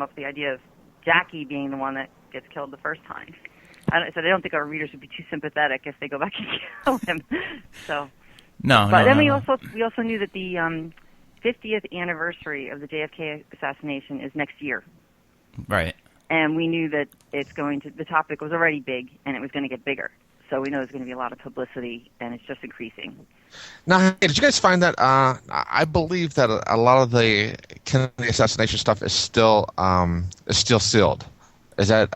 come up with the idea of Jackie being the one that gets killed the first time. So they don't think our readers would be too sympathetic if they go back and kill him. So, but then we also knew that the 50th anniversary of the JFK assassination is next year. Right. And we knew that the topic was already big, and it was going to get bigger. So we know there's going to be a lot of publicity, and it's just increasing. Now, hey, did you guys find that? I believe that a lot of the Kennedy assassination stuff is still sealed. Is that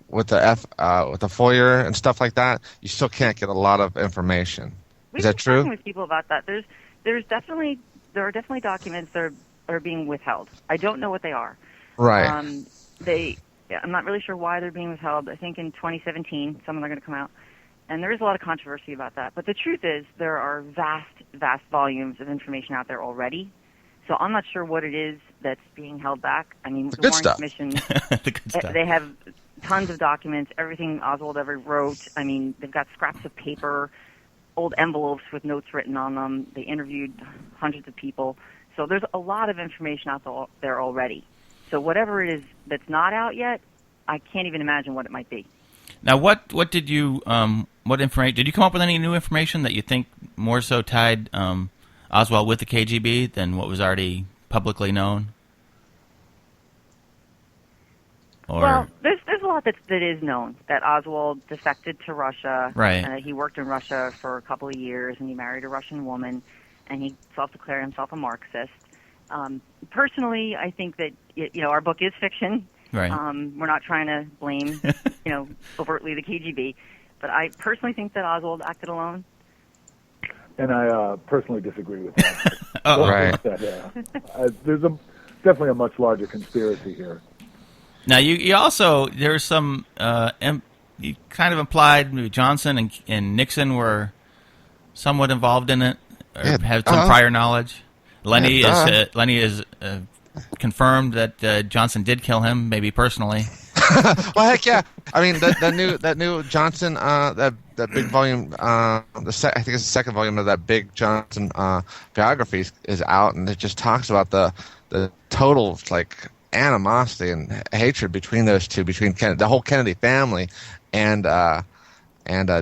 with the FOIA and stuff like that? You still can't get a lot of information. Is that true? We've been talking with people about that. There are definitely documents that are being withheld. I don't know what they are. Right. I'm not really sure why they're being withheld. I think in 2017, some of them are going to come out. And there is a lot of controversy about that. But the truth is there are vast, vast volumes of information out there already. So I'm not sure what it is that's being held back. I mean, the Warren Commission, the good stuff. They have tons of documents, everything Oswald ever wrote. I mean, they've got scraps of paper, old envelopes with notes written on them. They interviewed hundreds of people. So there's a lot of information out there already. So whatever it is that's not out yet, I can't even imagine what it might be. Now, what did you what information did you come up with? Any new information that you think more so tied Oswald with the KGB than what was already publicly known? Well, there's a lot that is known. That Oswald defected to Russia. Right. He worked in Russia for a couple of years, and he married a Russian woman, and he self-declared himself a Marxist. Personally, I think that our book is fiction. Right. We're not trying to blame, overtly the KGB, but I personally think that Oswald acted alone. And I personally disagree with that. Right. There's definitely a much larger conspiracy here. Now, you also, there's some, you kind of implied maybe Johnson and Nixon were somewhat involved in it, or had some prior knowledge. Lenny is confirmed that Johnson did kill him, maybe personally. Well, heck yeah! I mean, that new Johnson, that big volume, I think it's the second volume of that big Johnson biography is out, and it just talks about the total animosity and hatred between those two, between the whole Kennedy family and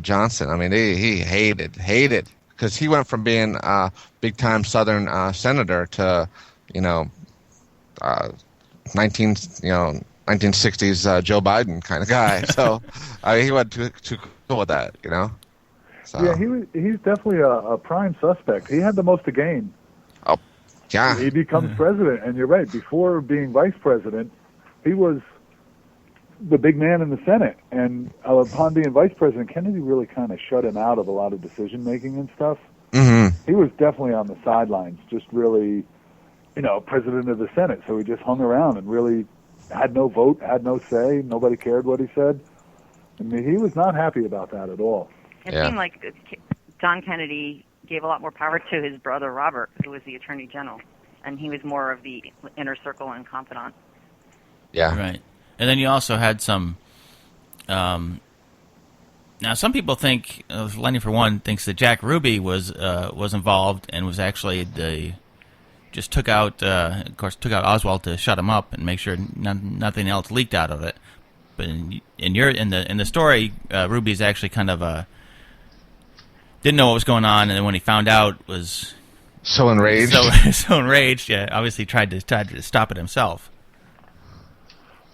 Johnson. I mean, he hated because he went from being a big time Southern senator to 1960s Joe Biden kind of guy. So he went too cool with that, So. Yeah, he's definitely a prime suspect. He had the most to gain. Oh, yeah. He becomes president, and you're right. Before being vice president, he was the big man in the Senate. And upon being vice president, Kennedy really kind of shut him out of a lot of decision making and stuff. Mm-hmm. He was definitely on the sidelines, just really, president of the Senate. So he just hung around and really had no vote, had no say. Nobody cared what he said. I mean, he was not happy about that at all. It seemed like John Kennedy gave a lot more power to his brother Robert, who was the Attorney General, and he was more of the inner circle and confidant. Yeah. Right. And then you also had some. Now, some people think, Lenny for one, thinks that Jack Ruby was involved and was actually just took out Oswald to shut him up and make sure nothing else leaked out of it. But in the story, Ruby's actually kind of didn't know what was going on, and then when he found out, was so enraged. So enraged, yeah. Obviously, tried to stop it himself.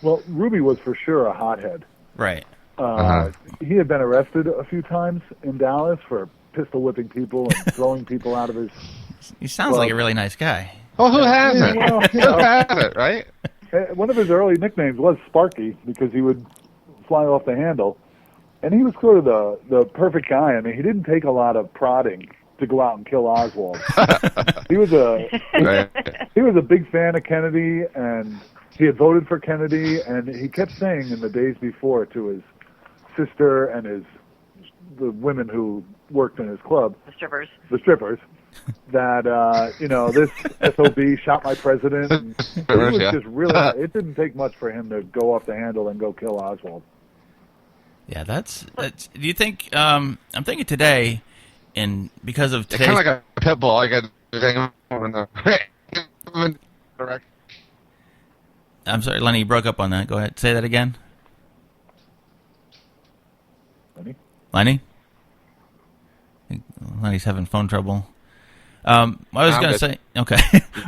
Well, Ruby was for sure a hothead. Right. He had been arrested a few times in Dallas for pistol whipping people and throwing people out of his. He sounds like a really nice guy. Well, who hasn't? Well, who hasn't, right? One of his early nicknames was Sparky because he would fly off the handle. And he was sort of the perfect guy. I mean, he didn't take a lot of prodding to go out and kill Oswald. He was a big fan of Kennedy, and he had voted for Kennedy, and he kept saying in the days before to his sister and the women who worked in his club, the strippers, that this SOB shot my president. And it was just really. It didn't take much for him to go off the handle and go kill Oswald. Yeah, that's. Do you think? I'm thinking today, and because of today's, kind of like a pit bull, I got in the direction. I'm sorry, Lenny, you broke up on that. Go ahead. Say that again. Lenny? Lenny's having phone trouble. I was going to say, okay.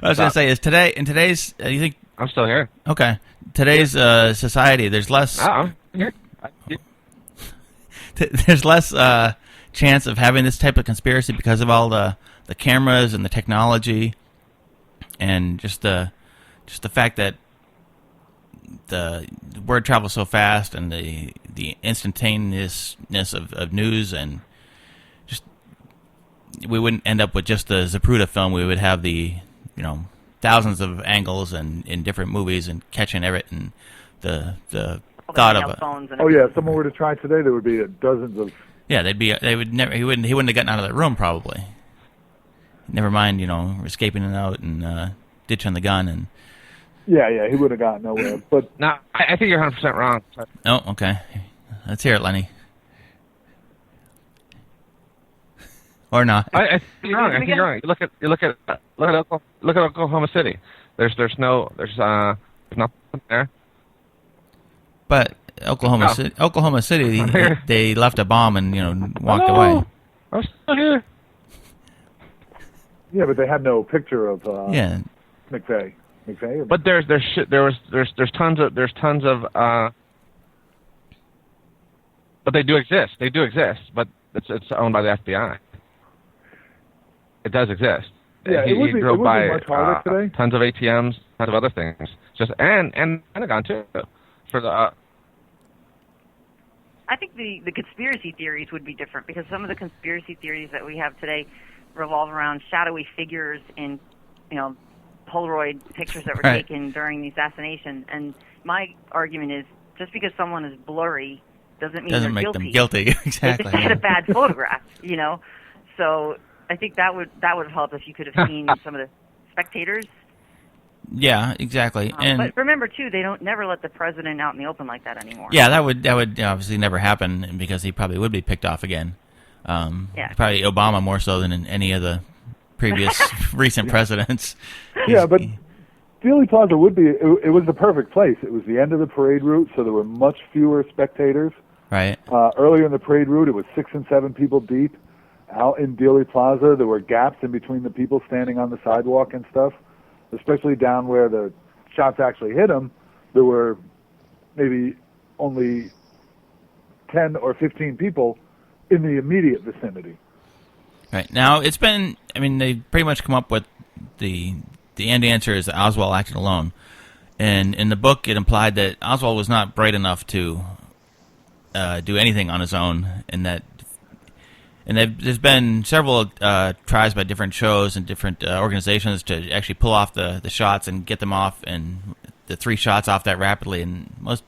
I was going to say is in today's, you think? I'm still here. Okay. Today's society, there's less. There's less chance of having this type of conspiracy because of all the cameras and the technology, and just the fact that the word travels so fast, and the instantaneousness of news, and just we wouldn't end up with just the Zapruder film. We would have the thousands of angles and in different movies and catching everything. The thought of it. Oh yeah, if someone were to try today, there would be dozens of. Yeah, they would never. He wouldn't have gotten out of that room probably. Never mind, escaping it out and ditching the gun and. Yeah, he would have gotten nowhere. But no, I think you're 100% wrong. Oh, okay. Let's hear it, Lenny. Or not? I think you're wrong. I think you're wrong. Look at Oklahoma City. There's nothing there. But Oklahoma City, they left a bomb and walked away. I'm still here. Yeah, but they had no picture of McVeigh. But there's tons of but they do exist. They do exist, but it's owned by the FBI. It does exist. Yeah, he drove by much harder today. Tons of ATMs, tons of other things. And Pentagon too for the. I think the conspiracy theories would be different because some of the conspiracy theories that we have today revolve around shadowy figures in, Polaroid pictures that were taken during the assassination. And my argument is just because someone is blurry doesn't mean they're make guilty. them guilty. Exactly. They just had a bad photograph, So I think that would have helped if you could have seen some of the spectators. Yeah, exactly. But remember too, they don't never let the president out in the open like that anymore. Yeah, that would obviously never happen because he probably would be picked off again. Probably Obama more so than in any of the previous recent presidents. Yeah, but Dealey Plaza would be. It was the perfect place. It was the end of the parade route, so there were much fewer spectators. Right. Earlier in the parade route, it was 6 and 7 people deep. Out in Dealey Plaza, there were gaps in between the people standing on the sidewalk and stuff. Especially down where the shots actually hit him, there were maybe only 10 or 15 people in the immediate vicinity. Right. Now, it's been, they pretty much come up with the end answer is that Oswald acted alone. And in the book, it implied that Oswald was not bright enough to do anything on his own, and there's been several tries by different shows and different organizations to actually pull off the shots and get them off, and the 3 shots off that rapidly. And most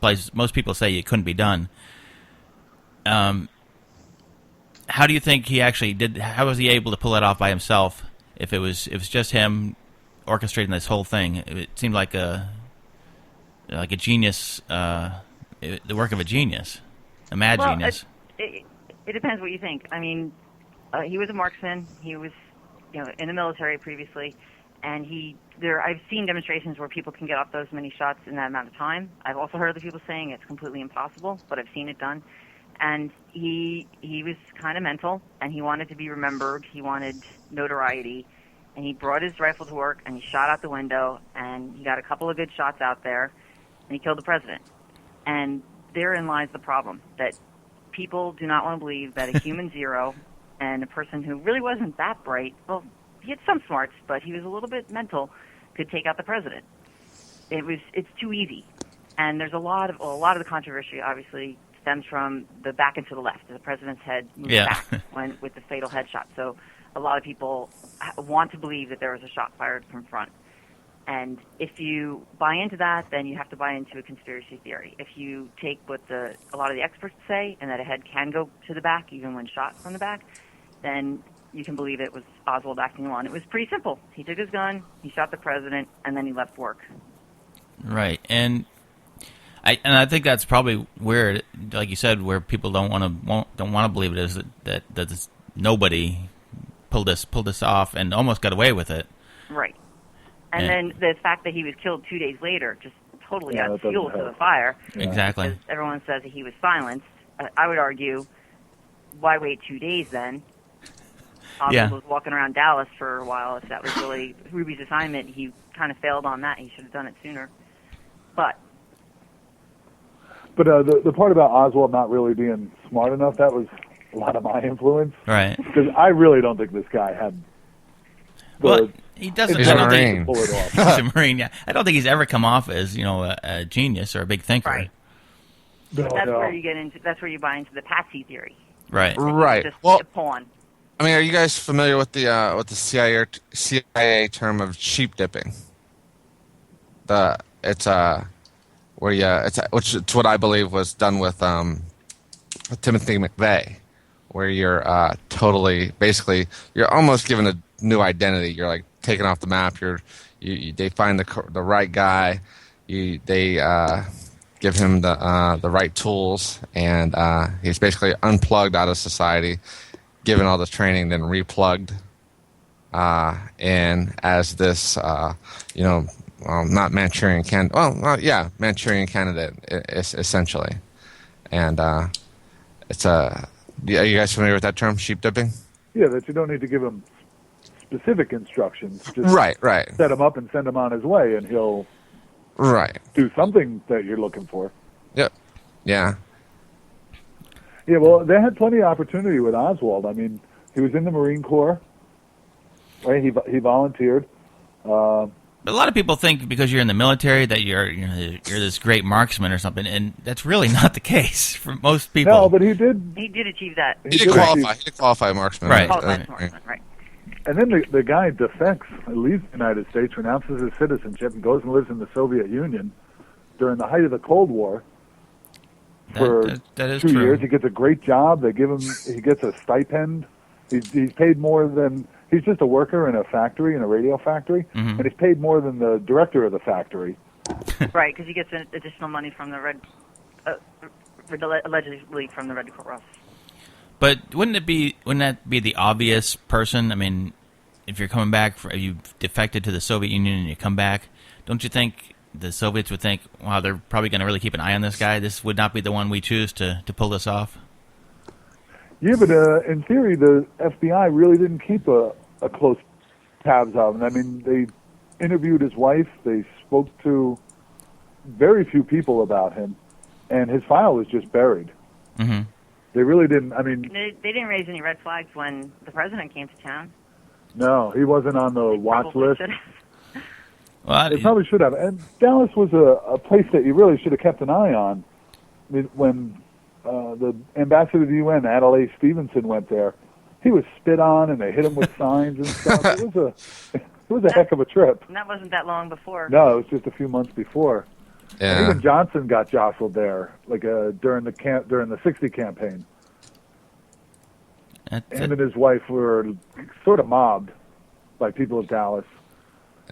people say it couldn't be done. How do you think he actually did? How was he able to pull it off by himself? If it was just him orchestrating this whole thing, it seemed like a genius, the work of a genius, a mad genius. It depends what you think. He was a marksman. He was, in the military previously, and I've seen demonstrations where people can get off those many shots in that amount of time. I've also heard other people saying it's completely impossible, but I've seen it done. And he was kind of mental, and he wanted to be remembered. He wanted notoriety, and he brought his rifle to work, and he shot out the window, and he got a couple of good shots out there, and he killed the president. And therein lies the problem, that people do not want to believe that a human zero and a person who really wasn't that bright, well, he had some smarts, but he was a little bit mental, could take out the president. It's too easy. And there's a lot of the controversy obviously stems from the back and to the left. The president's head moved back with the fatal headshot. So a lot of people want to believe that there was a shot fired from front. And if you buy into that, then you have to buy into a conspiracy theory. If you take what a lot of the experts say, and that a head can go to the back even when shot from the back, then you can believe it was Oswald acting alone. It was pretty simple. He took his gun, he shot the president, and then he left work. Right, and I think that's probably where, like you said, where people don't want to believe it is that nobody pulled this off and almost got away with it. Right. And then the fact that he was killed 2 days later just totally Yeah, adds that doesn't fuel to help. the fire. Exactly. Because everyone says that he was silenced. I would argue, why wait 2 days then? Oswald Yeah. was walking around Dallas for a while. If that was really Ruby's assignment, he kind of failed on that. He should have done it sooner. But the part about Oswald not really being smart enough, that was a lot of my influence. Right. Because I really don't think this guy had Well, he doesn't. He's I a don't think- Marine. pull it off. He's a Marine. Yeah, I don't think he's ever come off as a genius or a big thinker. right, No, that's no. where you get into. That's where you buy into the patsy theory. Right. Right. Just Well, a pawn. I mean, are you guys familiar with the CIA term of sheep dipping? It's what I believe was done with Timothy McVeigh, where you're basically you're almost given a new identity. You're like taken off the map. They find the right guy. They give him the right tools, and he's basically unplugged out of society, given all this training, then replugged, and as this not Manchurian candidate. Well, yeah, Manchurian candidate essentially, and it's a. Are you guys familiar with that term, sheep dipping? Yeah, that you don't need to give him specific instructions. Just Right. set him up and send him on his way, and he'll Right. do something that you're looking for. Yep. Yeah. Yeah, well, they had plenty of opportunity with Oswald. I mean, he was in the Marine Corps, right? He volunteered. But a lot of people think because you're in the military that you're this great marksman or something, and that's really not the case for most people. No, but he did. He did achieve that. He did qualify. He did qualify marksman. Right. Qualified marksman, right. And then the guy defects, leaves the United States, renounces his citizenship, and goes and lives in the Soviet Union during the height of the Cold War for that is 2 true. years. He gets a great job. He gets a stipend. He's paid more than. He's just a worker in a factory, in a radio factory, Mhm. and he's paid more than the director of the factory. Right, because he gets additional money from the allegedly from the Red Cross. But wouldn't that be the obvious person? I mean, if you're coming back, if you've defected to the Soviet Union and you come back, don't you think the Soviets would think, wow, they're probably going to really keep an eye on this guy? This would not be the one we choose to pull this off? Yeah, but in theory, the FBI really didn't keep a close tabs on him. I mean, they interviewed his wife. They spoke to very few people about him, and his file was just buried. Mm-hmm. They really didn't. I mean, They didn't raise any red flags when the president came to town. no, he wasn't on the watch Probably list. should have. Well, They probably should have. And Dallas was a place that you really should have kept an eye on. I mean, when the ambassador to the UN, Adelaide Stevenson, went there, he was spit on, and they hit him with signs and stuff. It was a heck of a trip. And that wasn't that long before. No, it was just a few months before. Yeah. Even Johnson got jostled there, like during the '60 campaign. Him and his wife were sort of mobbed by people of Dallas.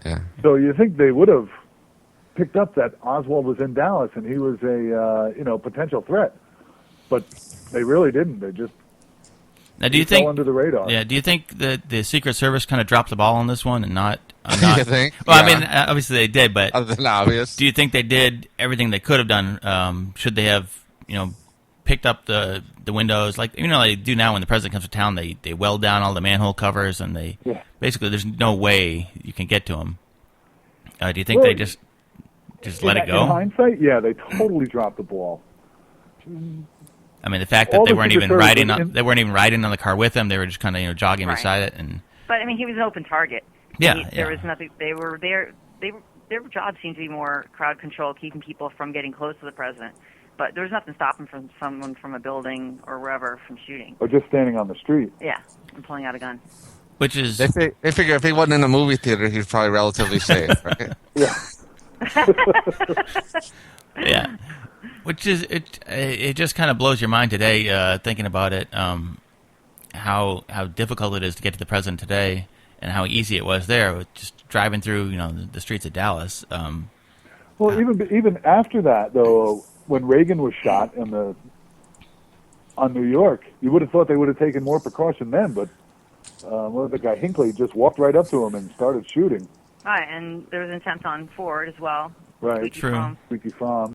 Yeah. So you think they would have picked up that Oswald was in Dallas and he was a potential threat, but they really didn't. They just now, do you fell think? under the radar. Yeah. Do you think that the Secret Service kind of dropped the ball on this one and not? You think? Well, Yeah. I mean, obviously they did, but Other than obvious. do you think they did everything they could have done? Should they have, picked up the windows like they do now when the president comes to town? They weld down all the manhole covers and basically there's no way you can get to them. Do you think Well, they just let it go? In hindsight, yeah, they totally dropped the ball. I mean, the fact that all they the weren't Secret even Service riding was on, they weren't even riding on the car with him. They were just kind of jogging Right. beside it and. But I mean, he was an open target. Yeah, There was nothing. They were there. Their job seemed to be more crowd control, keeping people from getting close to the president. But there was nothing stopping from someone from a building or wherever from shooting. Or just standing on the street. Yeah, and pulling out a gun. Which is They figure if he wasn't in the movie theater, he's probably relatively safe, right? Yeah. yeah, which is it just kind of blows your mind today thinking about it. How difficult it is to get to the president today, and how easy it was there with just driving through the streets of Dallas. Well, even after that, though, when Reagan was shot on New York, you would have thought they would have taken more precaution then, but the guy Hinckley just walked right up to him and started shooting. Right, and there was an attempt on Ford as well. Right. Squeaky True. Farm. Squeaky Farm.